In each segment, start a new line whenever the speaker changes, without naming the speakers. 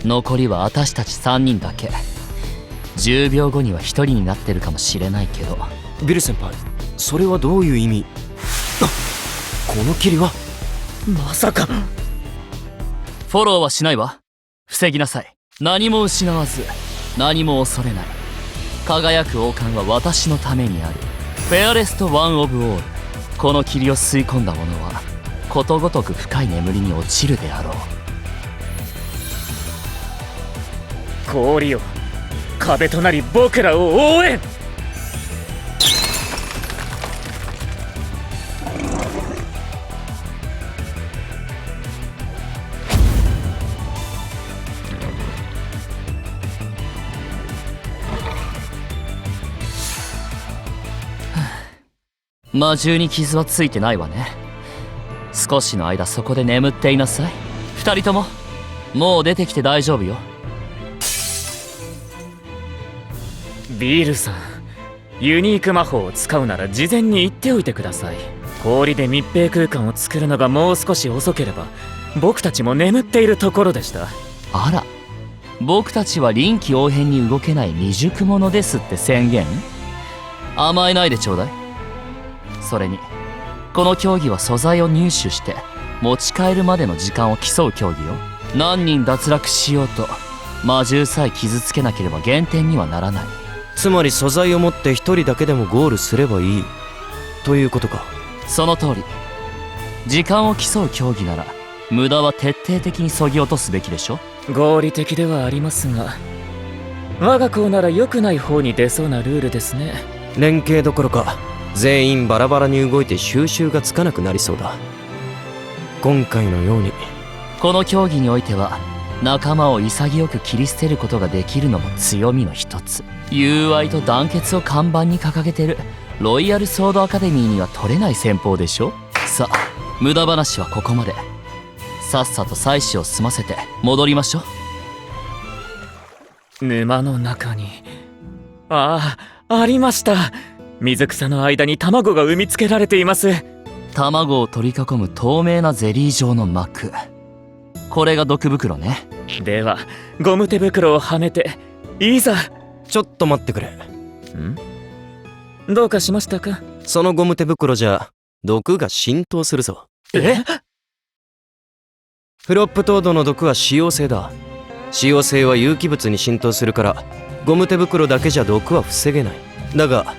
残りは私たち3人だけ。10秒後には1人になってるかもしれないけど。
ビル先輩、それはどういう意味？この霧はまさか。
フォローはしないわ。防ぎなさい。何も失わず何も恐れない。輝く王冠は私のためにある。フェアレストワンオブオール。この霧を吸い込んだ者はことごとく深い眠りに落ちるであろう。
氷よ、壁となり僕らを応援。
魔獣に傷はついてないわね。少しの間そこで眠っていなさい。2人とももう出てきて大丈夫よ。
ビールさん、ユニーク魔法を使うなら事前に言っておいてください。氷で密閉空間を作るのがもう少し遅ければ僕たちも眠っているところでした。
あら、僕たちは臨機応変に動けない未熟者ですって宣言？甘えないでちょうだい。それにこの競技は素材を入手して持ち帰るまでの時間を競う競技よ。何人脱落しようと魔獣さえ傷つけなければ減点にはならない。
つまり素材を持って一人だけでもゴールすればいいということか。
その通り。時間を競う競技なら無駄は徹底的に削ぎ落とすべきでしょ。
合理的ではありますが、我が校なら良くない方に出そうなルールですね。
連携どころか全員バラバラに動いて収拾がつかなくなりそうだ。今回のように。
この競技においては仲間を潔く切り捨てることができるのも強みの一つ。友愛と団結を看板に掲げてるロイヤルソードアカデミーには取れない戦法でしょ。さあ、無駄話はここまで。さっさと採取を済ませて戻りましょう。
沼の中に、ありました。水草の間に卵が産みつけられています。
卵を取り囲む透明なゼリー状の膜。これが毒袋ね。
ではゴム手袋をはめていざ。
ちょっと待ってくれ。
どうかしましたか？
そのゴム手袋じゃ毒が浸透するぞ。
え？
フロップトードの毒は脂溶性だ。脂溶性は有機物に浸透するからゴム手袋だけじゃ毒は防げない。だが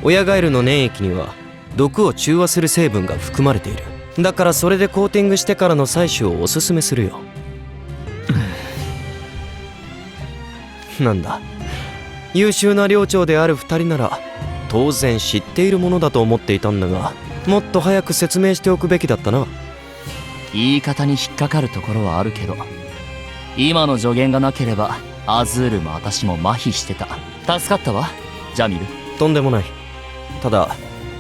親ガエルの粘液には毒を中和する成分が含まれている。だからそれでコーティングしてからの採取をおすすめするよ。なんだ、優秀な寮長である2人なら当然知っているものだと思っていたんだが、もっと早く説明しておくべきだったな。
言い方に引っかかるところはあるけど、今の助言がなければアズールも私も麻痺してた。助かったわジャミル。
とんでもない。ただ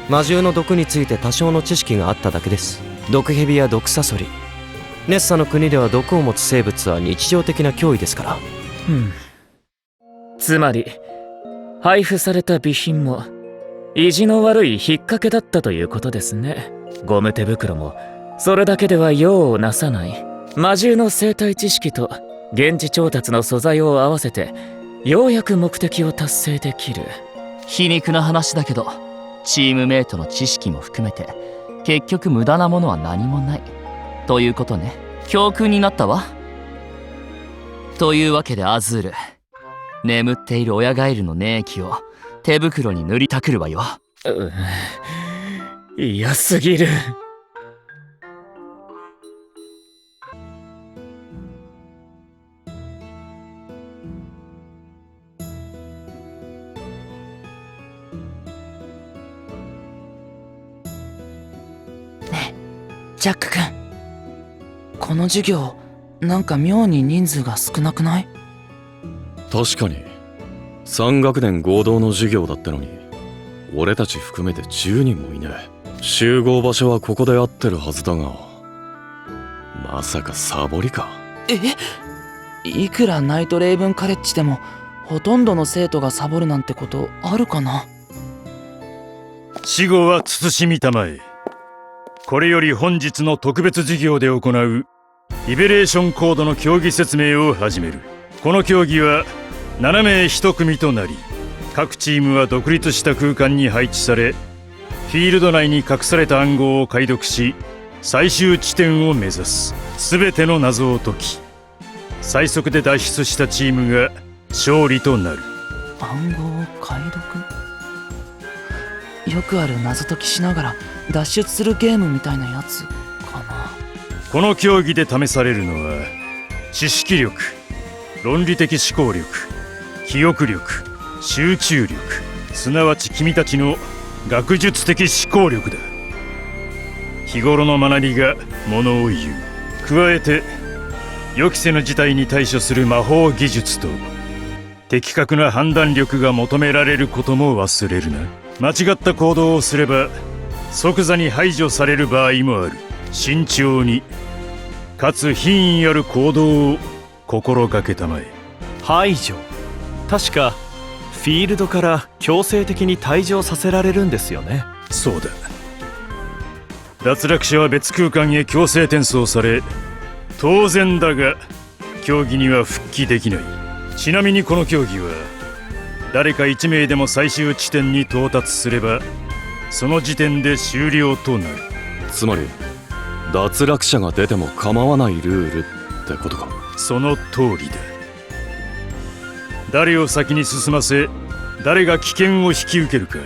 魔獣の毒について多少の知識があっただけです。毒蛇や毒サソリ、ネッサの国では毒を持つ生物は日常的な脅威ですから。
つまり配布された備品も意地の悪い引っ掛けだったということですね。ゴム手袋もそれだけでは用をなさない。魔獣の生態知識と現地調達の素材を合わせてようやく目的を達成できる。
皮肉な話だけどチームメイトの知識も含めて結局無駄なものは何もないということね。教訓になったわ。というわけでアズール、眠っている親ガエルの粘液を手袋に塗りたくるわよ。
嫌すぎる。
ジャック君、この授業なんか妙に人数が少なくない？
確かに3学年合同の授業だったのに俺たち含めて10人もいねえ。集合場所はここで合ってるはずだが、まさかサボりか？
いくらナイトレイブンカレッジでもほとんどの生徒がサボるなんてことあるかな？
死後は慎みたまえ。これより本日の特別授業で行うリベレーションコードの競技説明を始める。この競技は7名1組となり、各チームは独立した空間に配置され、フィールド内に隠された暗号を解読し、最終地点を目指す。全ての謎を解き、最速で脱出したチームが勝利となる。
暗号を解読？よくある謎解きしながら脱出するゲームみたいなやつかな。
この競技で試されるのは知識力、論理的思考力、記憶力、集中力、すなわち君たちの学術的思考力だ。日頃の学びがものを言う。加えて予期せぬ事態に対処する魔法技術と的確な判断力が求められることも忘れるな。間違った行動をすれば即座に排除される場合もある。慎重にかつ品位ある行動を心がけたまえ。
排除。確かフィールドから強制的に退場させられるんですよね。
そうだ。脱落者は別空間へ強制転送され、当然だが競技には復帰できない。ちなみにこの競技は誰か1名でも最終地点に到達すればその時点で終了となる。
つまり脱落者が出ても構わないルールってことか。
その通りだ。誰を先に進ませ誰が危険を引き受けるか、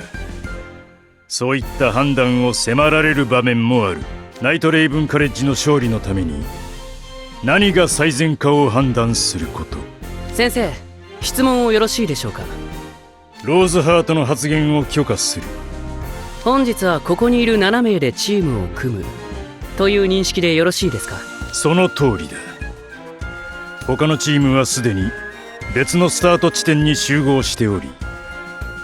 そういった判断を迫られる場面もある。ナイトレイブンカレッジの勝利のために何が最善かを判断すること。
先生、質問をよろしいでしょうか。
ローズハートの発言を許可する。
本日はここにいる7名でチームを組むという認識でよろしいですか。
その通りだ。他のチームはすでに別のスタート地点に集合しており、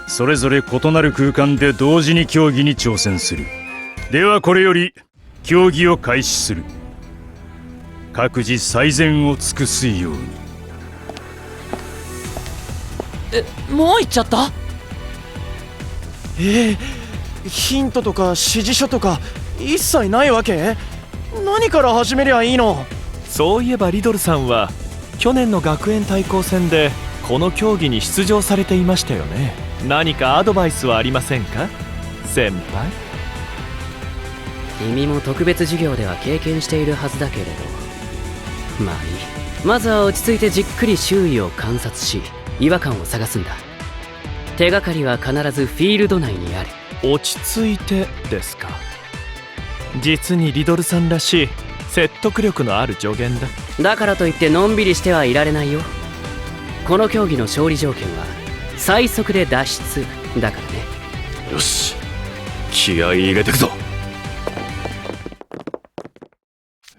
それぞれ異なる空間で同時に競技に挑戦する。ではこれより競技を開始する。各自最善を尽くすように。
もう行っちゃった？
ヒントとか指示書とか一切ないわけ？何から始めりゃいいの？そういえばリドルさんは去年の学園対抗戦でこの競技に出場されていましたよね。何かアドバイスはありませんか、先輩？
君も特別授業では経験しているはずだけれど、まあいい。まずは落ち着いてじっくり周囲を観察し違和感を探すんだ。手がかりは必ずフィールド内にある。
落ち着いてですか。実にリドルさんらしい説得力のある助言だ。
だからといってのんびりしてはいられないよ。この競技の勝利条件は最速で脱出だからね。
よし、気合い入れてくぞ。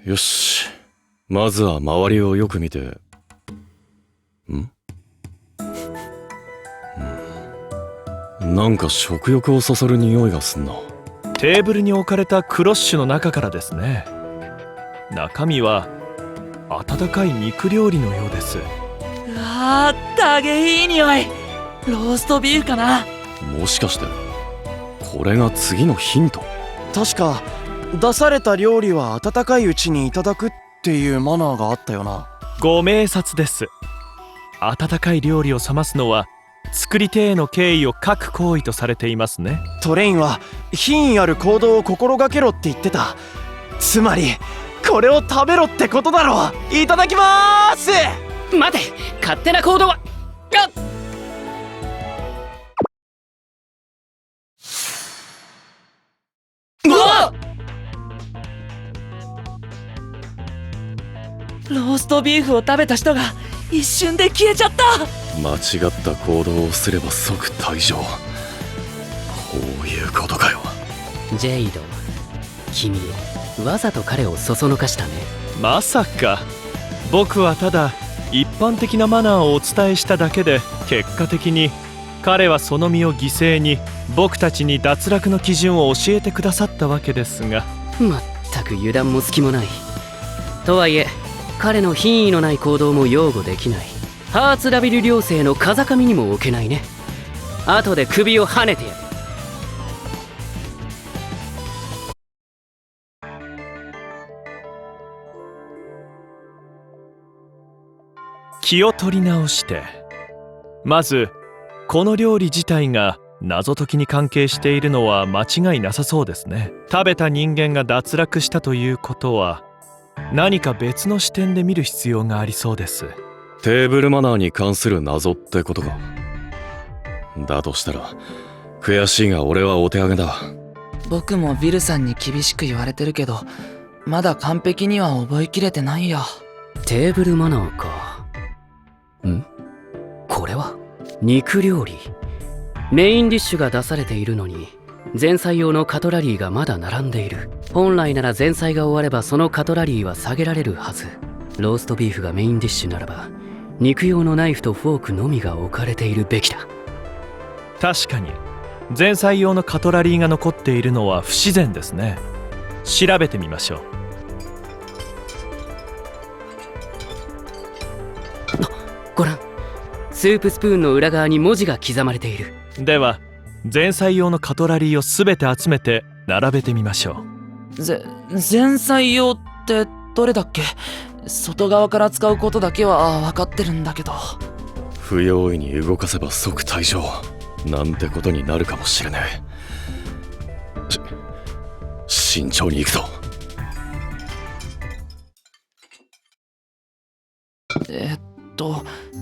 よし、まずは周りをよく見て。なんか食欲をそそる匂いがすんな。
テーブルに置かれたクロッシュの中からですね。中身は温かい肉料理のようです。
だげいい匂い。ローストビーフかな。
もしかしてこれが次のヒント？
確か出された料理は温かいうちにいただくっていうマナーがあったよな。
ご明察です。温かい料理を冷ますのは作り手への敬意を欠く行為とされていますね。
トレインは品位ある行動を心がけろって言ってた。つまりこれを食べろってことだろう。いただきまーす。
待て、勝手な行動は。
うわっ！ローストビーフを食べた人が一瞬で消えちゃった。
間違った行動をすれば即退場。こういうことかよ。
ジェイド、君わざと彼をそそのかしたね。
まさか。僕はただ一般的なマナーをお伝えしただけで、結果的に彼はその身を犠牲に僕たちに脱落の基準を教えてくださったわけですが。
まったく油断も隙もない。とはいえ彼の品位のない行動も擁護できない。ハーツラビル寮生の風上にも置けないね。後で首をはねてやる。
気を取り直して、まずこの料理自体が謎解きに関係しているのは間違いなさそうですね。食べた人間が脱落したということは、何か別の視点で見る必要がありそうです。
テーブルマナーに関する謎ってことか。だとしたら悔しいが俺はお手上げだ。
僕もビルさんに厳しく言われてるけど、まだ完璧には覚えきれてないよ。
テーブルマナーか。これは肉料理。メインディッシュが出されているのに前菜用のカトラリーがまだ並んでいる。本来なら前菜が終わればそのカトラリーは下げられるはず。ローストビーフがメインディッシュならば肉用のナイフとフォークのみが置かれているべきだ。
確かに前菜用のカトラリーが残っているのは不自然ですね。調べてみましょう。
ご覧、スープスプーンの裏側に文字が刻まれている。
では前菜用のカトラリーをすべて集めて並べてみましょ
前菜用ってどれだっけ？外側から使うことだけは分かってるんだけど。
不用意に動かせば即退場なんてことになるかもしれねえ。慎重に行くぞ。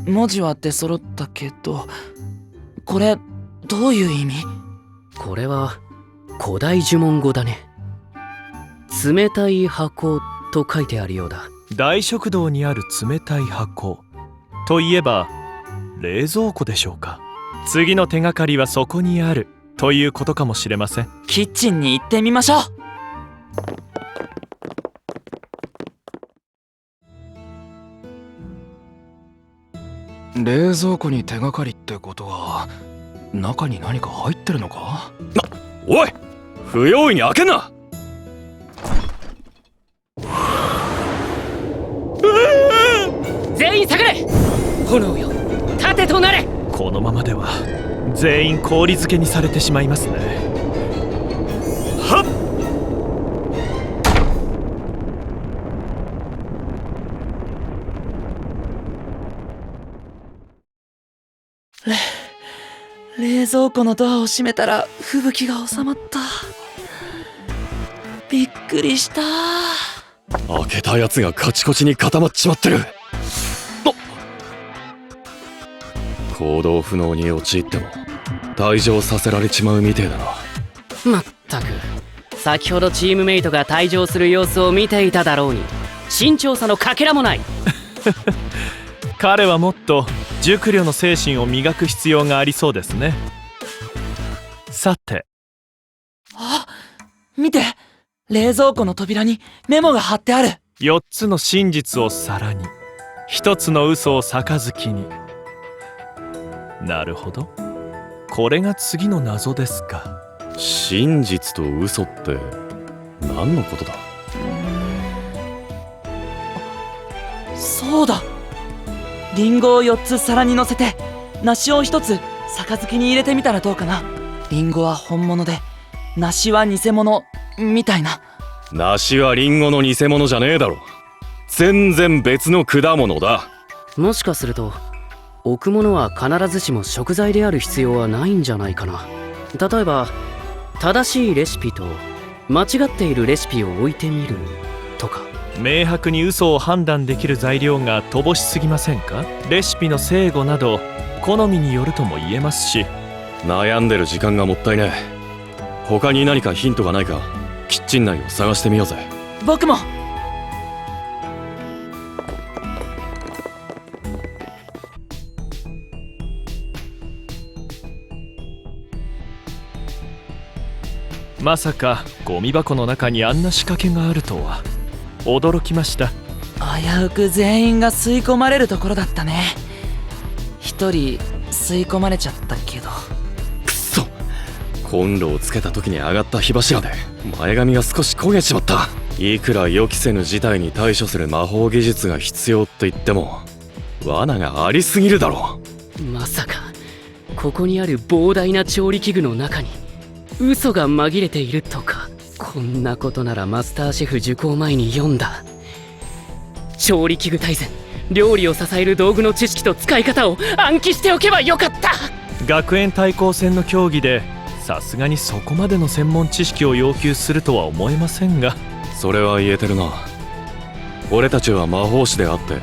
文字は出揃ったけど、これどういう意味？
これは古代呪文語だね。冷たい箱と書いてあるようだ。
う。大食堂にある冷たい箱といえば冷蔵庫でしょうか。次の手がかりはそこにあるということかもしれません。
キッチンに行ってみましょう。
冷蔵庫に手がかりってことは中に何か入ってるのか？
おい、不用意に開けんな。
全員下がれ。炎よ、盾となれ。
このままでは全員氷漬けにされてしまいますね。はっ。
冷蔵庫のドアを閉めたら吹雪が収まった。びっくりした。
開けたやつがカチコチに固まっちまってる。行動不能に陥っても退場させられちまうみてえだな。
まったく、先ほどチームメイトが退場する様子を見ていただろうに慎重さのかけらもない。
彼はもっと熟慮の精神を磨く必要がありそうですね。さて、
あ、見て、冷蔵庫の扉にメモが貼ってある。
4つの真実を皿に、1つの嘘を杯に。なるほど、これが次の謎ですか。
真実と嘘って何のことだ？
そうだ、リンゴを4つ皿に乗せて梨を1つ杯に入れてみたらどうかな。リンゴは本物で梨は偽物みたいな。
梨はリンゴの偽物じゃねえだろ。全然別の果物だ。
もしかすると置くものは必ずしも食材である必要はないんじゃないかな。例えば正しいレシピと間違っているレシピを置いてみるとか。
明白に嘘を判断できる材料が乏しすぎませんか？レシピの正誤など好みによるとも言えますし。
悩んでる時間がもったいねえ。他に何かヒントがないかキッチン内を探してみようぜ。
僕も。
まさかゴミ箱の中にあんな仕掛けがあるとは驚きました。
危うく全員が吸い込まれるところだったね。一人吸い込まれちゃったけど。
くっそ、コンロをつけた時に上がった火柱で前髪が少し焦げちまった。いくら予期せぬ事態に対処する魔法技術が必要って言っても罠がありすぎるだろう。
まさかここにある膨大な調理器具の中に嘘が紛れているとか。こんなことならマスターシェフ受講前に読んだ調理器具大全料理を支える道具の知識と使い方を暗記しておけばよかった。
学園対抗戦の競技でさすがにそこまでの専門知識を要求するとは思えませんが。
それは言えてるな。俺たちは魔法師であって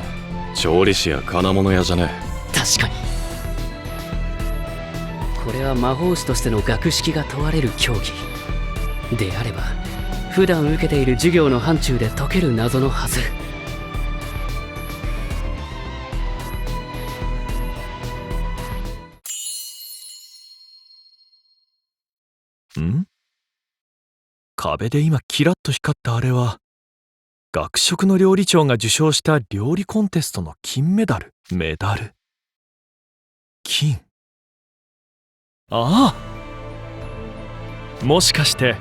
調理師や金物屋じゃねえ。
確かにこれは魔法師としての学識が問われる競技であれば、普段受けている授業の範疇で解ける謎のはず。
ん？壁で今キラッと光ったあれは学食の料理長が受賞した料理コンテストの金メダル。メダル金。ああ、もしかして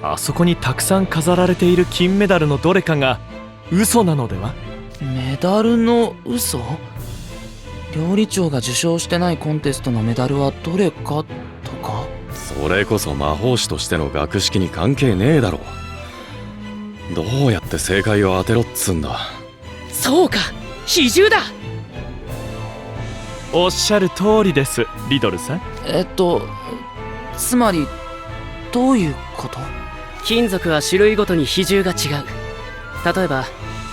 あそこにたくさん飾られている金メダルのどれかが嘘なのでは？
メダルの嘘？料理長が受賞してないコンテストのメダルはどれかとか？
それこそ魔法師としての学識に関係ねえだろ。どうやって正解を当てろっつんだ。
そうか、比重だ。
おっしゃる通りです、リドルさん。
つまりどういうこと？
金属は種類ごとに比重が違う。例えば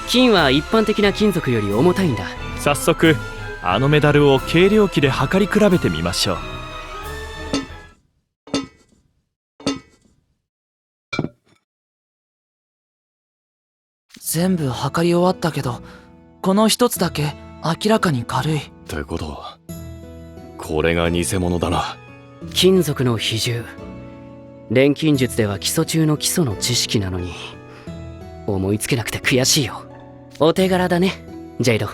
金は一般的な金属より重たいんだ。
早速あのメダルを計量器で測り比べてみましょう。
全部測り終わったけど、この一つだけ明らかに軽い。
ってことはこれが偽物だな。
金属の比重、錬金術では基礎中の基礎の知識なのに思いつけなくて悔しいよ。お手柄だね、ジェイド。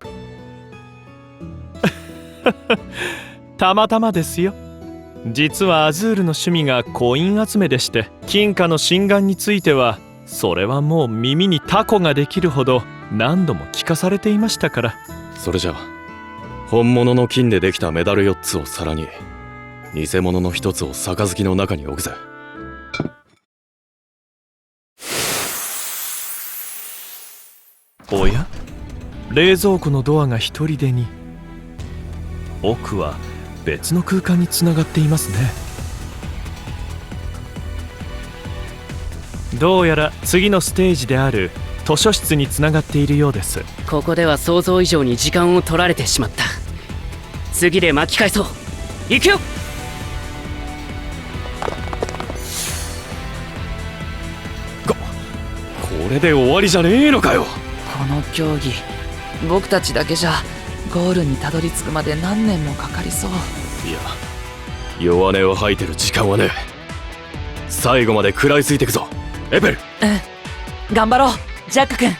たまたまですよ。実はアズールの趣味がコイン集めでして、金貨の真贋についてはそれはもう耳にタコができるほど何度も聞かされていましたから。
それじゃ本物の金でできたメダル4つを皿に、偽物の1つを杯の中に置くぜ。
おや、冷蔵庫のドアが一人でに。奥は別の空間につながっていますね。どうやら次のステージである図書室につながっているようです。
ここでは想像以上に時間を取られてしまった。次で巻き返そう。行くよ。
これで終わりじゃねえのかよ。
この競技、僕たちだけじゃゴールにたどり着くまで何年もかかりそう。
いや、弱音を吐いてる時間はねえ。最後まで食らいついてくぞエペル。
頑張ろうジャック君。